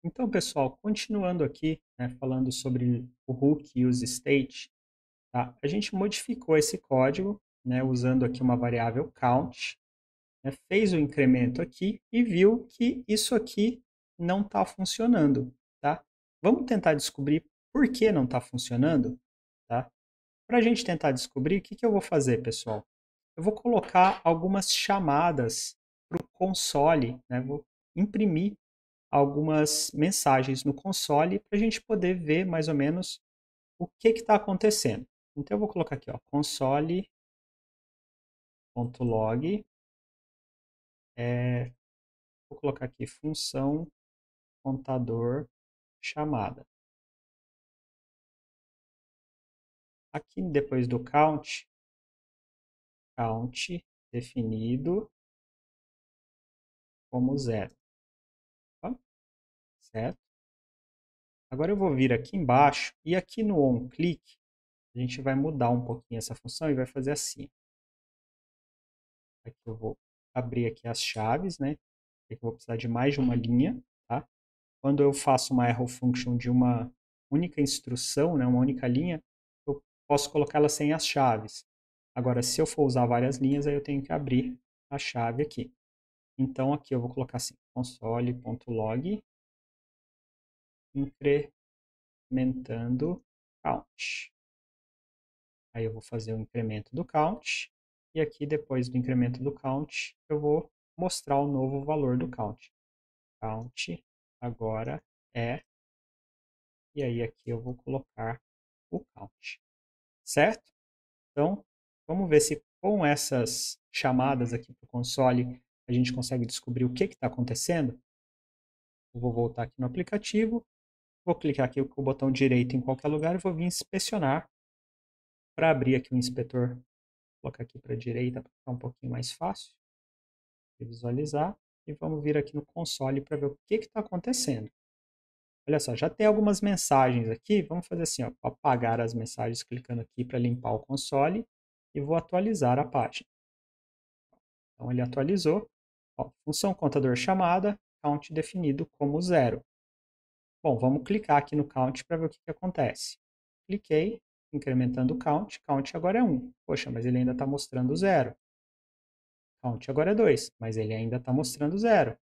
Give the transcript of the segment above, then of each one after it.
Então, pessoal, continuando aqui, né, falando sobre o hook e os state, tá? A gente modificou esse código, né, usando aqui uma variável count, né, fez o incremento aqui e viu que isso aqui não está funcionando, tá? Vamos tentar descobrir por que não está funcionando, tá? Para a gente tentar descobrir, o que eu vou fazer, pessoal? Eu vou colocar algumas chamadas para o console, né? Vou imprimir algumas mensagens no console para a gente poder ver mais ou menos o que está acontecendo. Então eu vou colocar aqui, ó, console.log, vou colocar aqui função contador chamada. Aqui depois do count definido como zero, tá? Certo? Agora eu vou vir aqui embaixo e aqui no onClick a gente vai mudar um pouquinho essa função e vai fazer assim. Aqui eu vou abrir aqui as chaves, né? Aqui eu vou precisar de mais de uma linha, tá? Quando eu faço uma arrow function de uma única instrução, né, uma única linha, eu posso colocá-la sem as chaves. Agora, se eu for usar várias linhas, aí eu tenho que abrir a chave aqui. Então, aqui eu vou colocar assim, console.log incrementando count. Aí eu vou fazer o incremento do count, e aqui depois do incremento do count, eu vou mostrar o novo valor do count. Count agora é, e aí aqui eu vou colocar o count, certo? Então, vamos ver se com essas chamadas aqui para o console, a gente consegue descobrir o que está acontecendo. Eu vou voltar aqui no aplicativo, vou clicar aqui com o botão direito em qualquer lugar e vou vir inspecionar para abrir aqui o inspetor. Vou colocar aqui para a direita para ficar um pouquinho mais fácil de visualizar. E vamos vir aqui no console para ver o que está acontecendo. Olha só, já tem algumas mensagens aqui. Vamos fazer assim, ó, apagar as mensagens clicando aqui para limpar o console e vou atualizar a página. Então ele atualizou. Ó, função contador chamada, count definido como zero. Bom, vamos clicar aqui no count para ver o que acontece. Cliquei, incrementando o count. Count agora é 1. Poxa, mas ele ainda está mostrando zero. Count agora é 2, mas ele ainda está mostrando zero.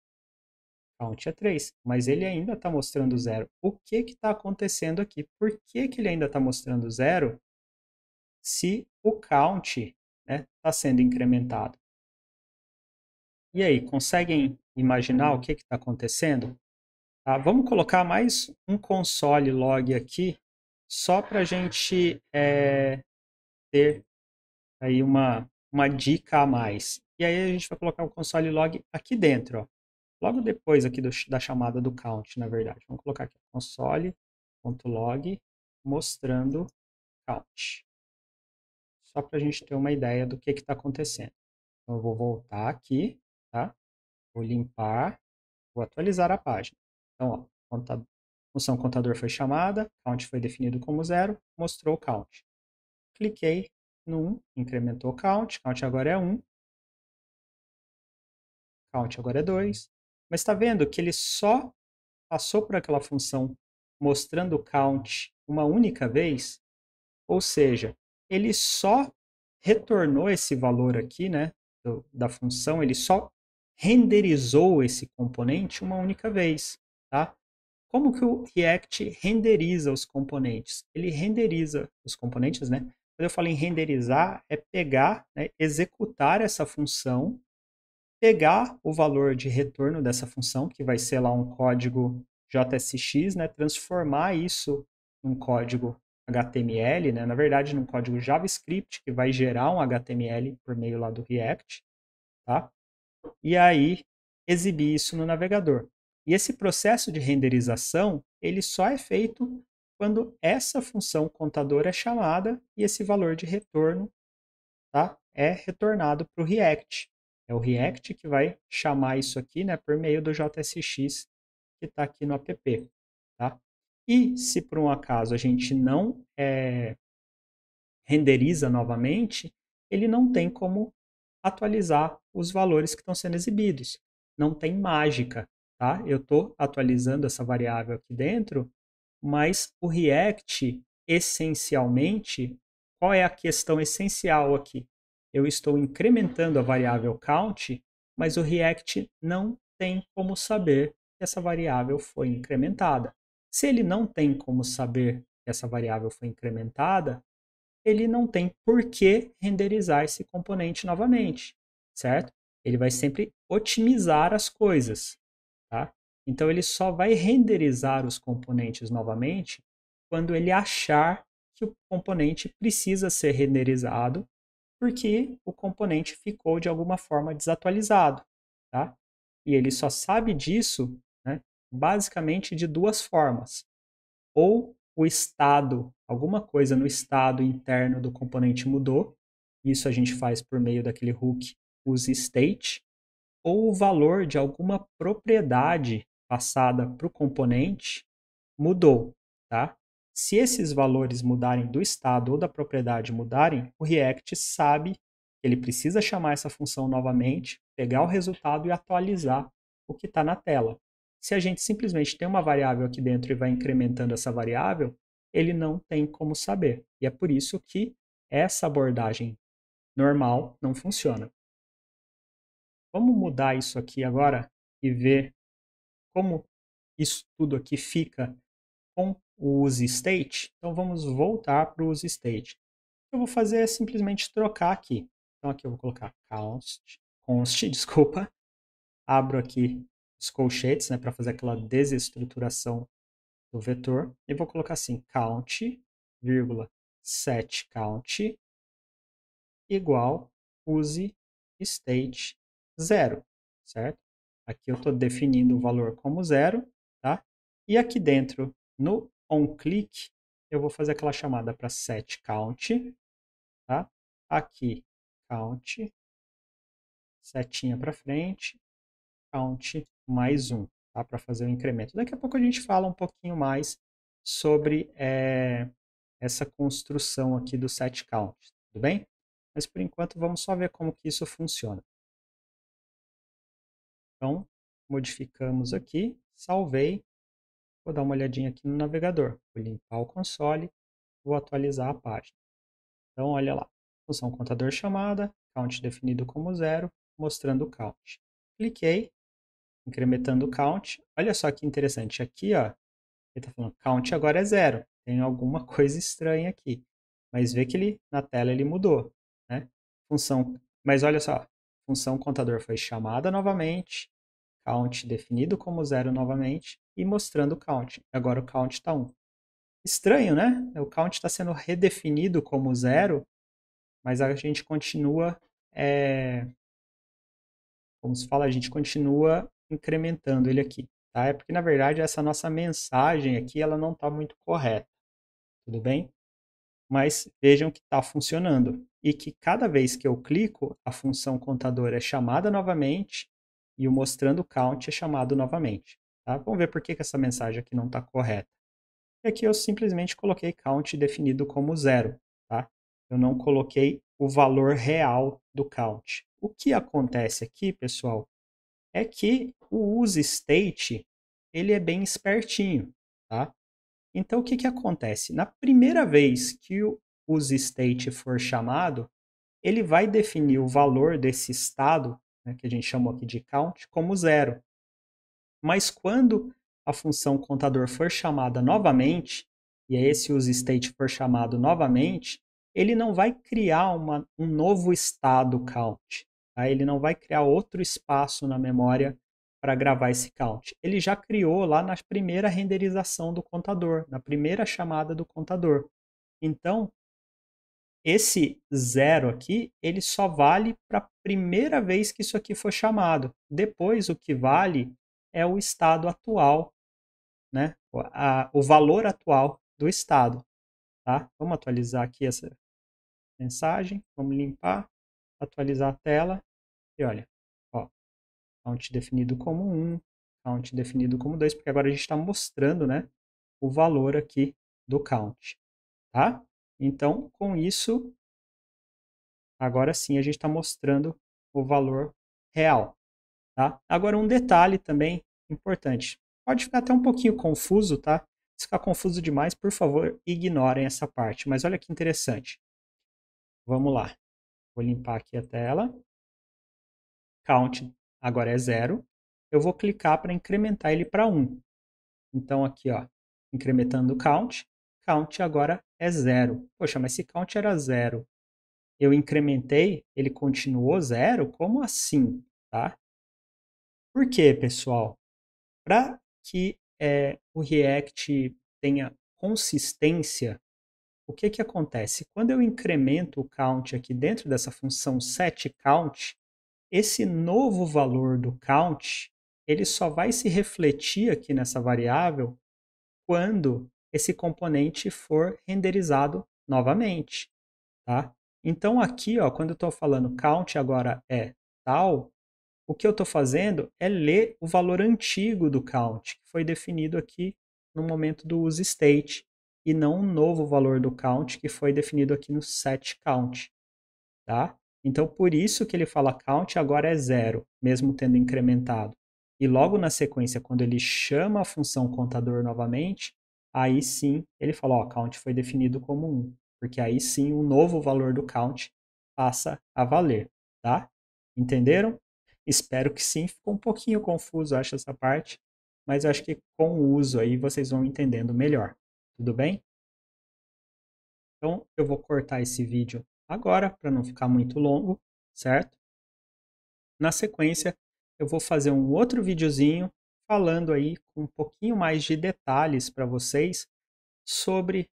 Count é 3, mas ele ainda está mostrando zero. O que está acontecendo aqui? Por que ele ainda está mostrando zero se o count está sendo incrementado? E aí, conseguem imaginar o que está acontecendo? Tá, vamos colocar mais um console log aqui, só para a gente ter aí uma dica a mais. E aí a gente vai colocar o console log aqui dentro, ó. Logo depois aqui da chamada do count, na verdade. Vamos colocar aqui console.log mostrando count. Só para a gente ter uma ideia do que está acontecendo. Então eu vou voltar aqui, tá? Vou limpar, vou atualizar a página. Então, ó, função contador foi chamada, count foi definido como zero, mostrou o count. Cliquei no 1, incrementou o count agora é 1, count agora é 2. Mas está vendo que ele só passou por aquela função mostrando o count uma única vez? Ou seja, ele só retornou esse valor aqui, né, da função, ele só renderizou esse componente uma única vez, tá? Como que o React renderiza os componentes? Ele renderiza os componentes, né? Quando eu falo em renderizar, é pegar, né, executar essa função, pegar o valor de retorno dessa função, que vai ser lá um código JSX, né, transformar isso num código HTML, né, na verdade num código JavaScript, que vai gerar um HTML por meio lá do React, tá? E aí exibir isso no navegador. E esse processo de renderização, ele só é feito quando essa função contador é chamada e esse valor de retorno, tá, é retornado para o React. É o React que vai chamar isso aqui, né, por meio do JSX que está aqui no app. Tá? E se por um acaso a gente não renderiza novamente, ele não tem como atualizar os valores que estão sendo exibidos. Não tem mágica. tá? Eu estou atualizando essa variável aqui dentro, mas o React, essencialmente, qual é a questão essencial aqui? Eu estou incrementando a variável count, mas o React não tem como saber que essa variável foi incrementada. Se ele não tem como saber que essa variável foi incrementada, ele não tem por que renderizar esse componente novamente, certo? Ele vai sempre otimizar as coisas, tá? Então ele só vai renderizar os componentes novamente quando ele achar que o componente precisa ser renderizado porque o componente ficou de alguma forma desatualizado, tá? E ele só sabe disso, né, basicamente de duas formas. Ou o estado, alguma coisa no estado interno do componente mudou, isso a gente faz por meio daquele hook useState, ou o valor de alguma propriedade passada para o componente mudou, tá? Se esses valores mudarem do estado ou da propriedade mudarem, o React sabe que ele precisa chamar essa função novamente, pegar o resultado e atualizar o que está na tela. Se a gente simplesmente tem uma variável aqui dentro e vai incrementando essa variável, ele não tem como saber. E é por isso que essa abordagem normal não funciona. Vamos mudar isso aqui agora e ver como isso tudo aqui fica com o useState. Então vamos voltar para o useState. O que eu vou fazer é simplesmente trocar aqui. Então aqui eu vou colocar const, desculpa. Abro aqui os colchetes, né, para fazer aquela desestruturação do vetor. E vou colocar assim, count, vírgula, setCount igual useState 0, certo? Aqui eu estou definindo o valor como 0, tá? E aqui dentro, no onClick, eu vou fazer aquela chamada para setCount, tá? Aqui, count, setinha para frente, count mais 1, tá? Para fazer o incremento. Daqui a pouco a gente fala um pouquinho mais sobre essa construção aqui do setCount, tudo bem? Mas por enquanto vamos só ver como que isso funciona. Então, modificamos aqui, salvei, vou dar uma olhadinha aqui no navegador, vou limpar o console, vou atualizar a página. Então, olha lá, função contador chamada, count definido como 0, mostrando o count. Cliquei, incrementando o count, olha só que interessante, aqui ó, ele está falando count agora é 0, tem alguma coisa estranha aqui, mas vê que ele, na tela ele mudou, né? Mas olha só, função contador foi chamada novamente, count definido como 0 novamente e mostrando o count. Agora o count está 1. Estranho, né? O count está sendo redefinido como 0, mas a gente continua, como se fala, a gente continua incrementando ele aqui. Tá? É porque, na verdade, essa nossa mensagem aqui ela não está muito correta. Tudo bem? Mas vejam que está funcionando. E que cada vez que eu clico, a função contador é chamada novamente e o mostrando count é chamado novamente. Tá? Vamos ver por que essa mensagem aqui não está correta. E aqui eu simplesmente coloquei count definido como 0. Tá? Eu não coloquei o valor real do count. O que acontece aqui, pessoal, é que o useState ele é bem espertinho. Tá? Então, o que, que acontece? Na primeira vez que o useState for chamado, ele vai definir o valor desse estado, né, que a gente chamou aqui de count, como 0. Mas quando a função contador for chamada novamente, e esse useState for chamado novamente, ele não vai criar um novo estado count. Tá? Ele não vai criar outro espaço na memória para gravar esse count. Ele já criou lá na primeira renderização do contador, na primeira chamada do contador. Então, esse 0 aqui, ele só vale para a primeira vez que isso aqui for chamado. Depois, o que vale é o estado atual, né? O valor atual do estado. Tá? Vamos atualizar aqui essa mensagem, vamos limpar, atualizar a tela e olha, ó, count definido como 1, count definido como 2, porque agora a gente está mostrando, né, o valor aqui do count. Tá? Então, com isso, agora sim a gente está mostrando o valor real. Tá? Agora um detalhe também importante. Pode ficar até um pouquinho confuso, tá? Se ficar confuso demais, por favor, ignorem essa parte. Mas olha que interessante. Vamos lá. Vou limpar aqui a tela. Count agora é 0. Eu vou clicar para incrementar ele para 1. Então aqui, ó, incrementando o count. Count agora é 0. Poxa, mas se count era 0, eu incrementei, ele continuou 0? Como assim? Tá? Por quê, pessoal? Para que o React tenha consistência, o que que acontece? Quando eu incremento o count aqui dentro dessa função setCount, esse novo valor do count, ele só vai se refletir aqui nessa variável quando esse componente for renderizado novamente, tá? Então aqui, ó, quando eu estou falando count agora é tal, o que eu estou fazendo é ler o valor antigo do count, que foi definido aqui no momento do useState, e não um novo valor do count que foi definido aqui no setCount, tá? Então, por isso que ele fala count agora é 0, mesmo tendo incrementado. E logo na sequência, quando ele chama a função contador novamente, aí sim ele fala, ó, count foi definido como 1, porque aí sim o novo valor do count passa a valer, tá? Entenderam? Espero que sim, ficou um pouquinho confuso, acho, essa parte, mas eu acho que com o uso aí vocês vão entendendo melhor. Tudo bem? Então, eu vou cortar esse vídeo agora, para não ficar muito longo, certo? Na sequência, eu vou fazer um outro videozinho falando aí com um pouquinho mais de detalhes para vocês sobre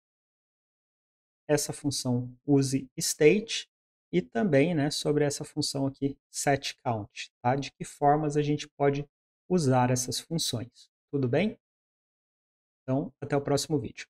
essa função useState e também, né, sobre essa função aqui setCount, tá? De que formas a gente pode usar essas funções. Tudo bem? Então, até o próximo vídeo.